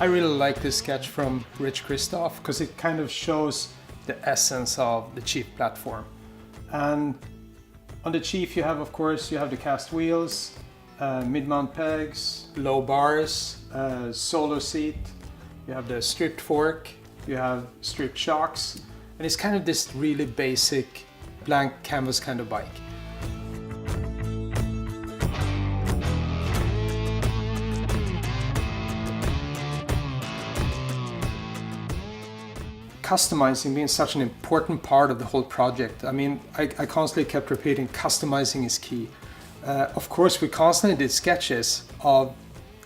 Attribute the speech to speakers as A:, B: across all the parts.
A: I really like this sketch from Rich Christoph because it kind of shows the essence of the Chief platform. And on the Chief you have, of course, you have the cast wheels, mid-mount pegs, low bars, solo seat, you have the stripped fork, you have stripped shocks, and it's kind of this really basic blank canvas kind of bike. Customizing being such an important part of the whole project. I mean, I constantly kept repeating customizing is key. Of course, we constantly did sketches of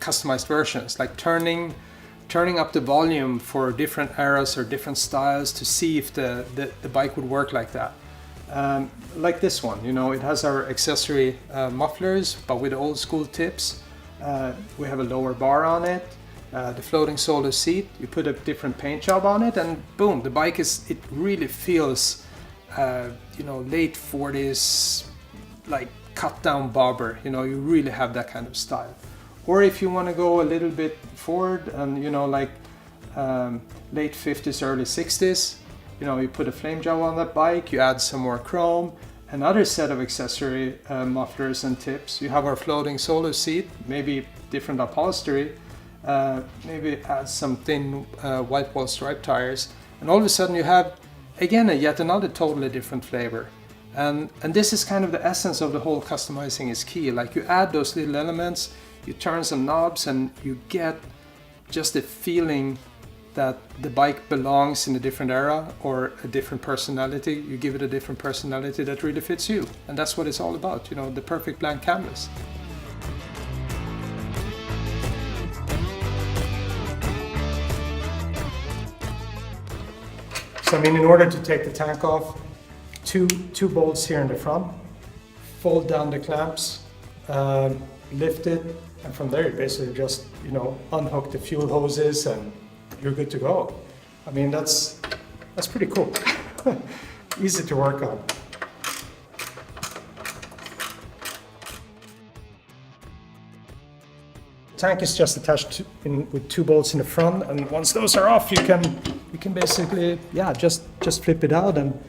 A: customized versions, like turning up the volume for different eras or different styles to see if the bike would work like that. Like this one, you know, it has our accessory mufflers, but with old school tips. We have a lower bar on it. The floating solo seat, you put a different paint job on it and boom, the bike it really feels, you know, late 40s, like cut down bobber, you know, you really have that kind of style. Or if you want to go a little bit forward and, you know, like late 50s, early 60s, you know, you put a flame job on that bike, you add some more chrome, another set of accessory mufflers and tips. You have our floating solo seat, maybe different upholstery, maybe add some thin white wall stripe tires, and all of a sudden you have again yet another totally different flavor. And this is kind of the essence of the whole customizing is key. Like you add those little elements, you turn some knobs, and you get just the feeling that the bike belongs in a different era or a different personality. You give it a different personality that really fits you, and that's what it's all about. You know, the perfect blank canvas. So I mean, in order to take the tank off, two bolts here in the front, fold down the clamps, lift it, and from there you basically just, you know, unhook the fuel hoses and you're good to go. I mean, that's pretty cool. Easy to work on. Tank is just attached with two bolts in the front, and once those are off, you can basically, yeah, just flip it out, and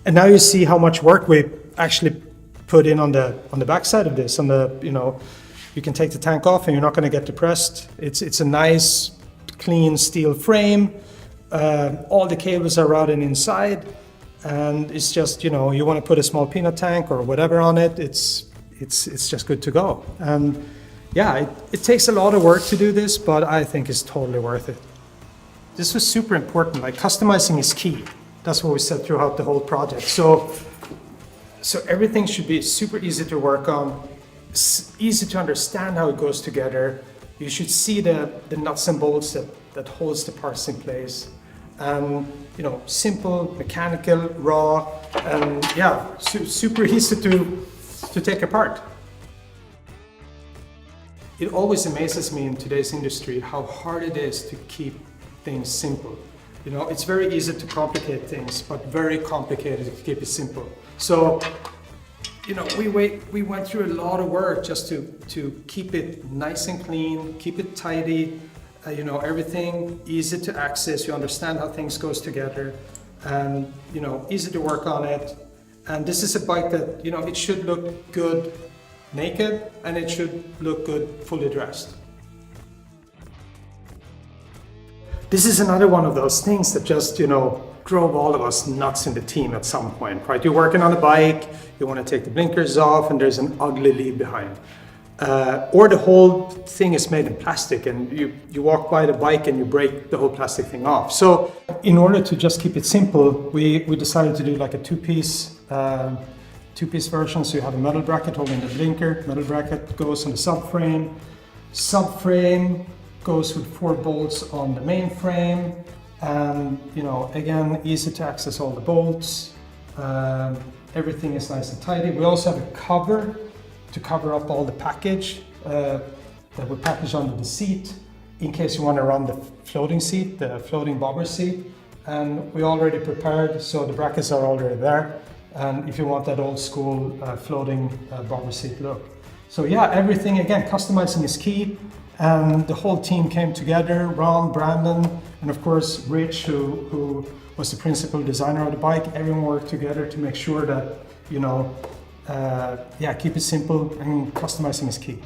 A: now you see how much work we actually put in on the back side of this. On the, you know, you can take the tank off and you're not going to get depressed. It's a nice clean steel frame. All the cables are routed inside, and it's just, you know, you want to put a small peanut tank or whatever on it. It's just good to go. And yeah, it takes a lot of work to do this, but I think it's totally worth it. This was super important. Like, customizing is key. That's what we said throughout the whole project. So everything should be super easy to work on, easy to understand how it goes together. You should see the nuts and bolts that holds the parts in place. You know, simple, mechanical, raw, and yeah, super easy to take apart. It always amazes me in today's industry how hard it is to keep things simple. You know, it's very easy to complicate things, but very complicated to keep it simple. So, you know, we went through a lot of work just to keep it nice and clean, keep it tidy, you know, everything easy to access. You understand how things goes together, and, you know, easy to work on it. And this is a bike that, you know, it should look good naked, and it should look good fully dressed. This is another one of those things that just, you know, drove all of us nuts in the team at some point, right? You're working on a bike, you want to take the blinkers off, and there's an ugly lead behind. Or the whole thing is made in plastic, and you walk by the bike and you break the whole plastic thing off. So in order to just keep it simple, we decided to do like a two-piece version. So you have a metal bracket holding the blinker, metal bracket goes on the subframe. Subframe goes with 4 bolts on the main frame, and, you know, again, easy to access all the bolts. Everything is nice and tidy. We also have a cover to cover up all the package that we package under the seat in case you want to run the floating seat, the floating bobber seat. And we already prepared, so the brackets are already there. And if you want that old school floating bobber seat look. So yeah, everything, again, customizing is key. And the whole team came together, Ron, Brandon, and of course Rich, who was the principal designer of the bike. Everyone worked together to make sure that, keep it simple, and customizing is key.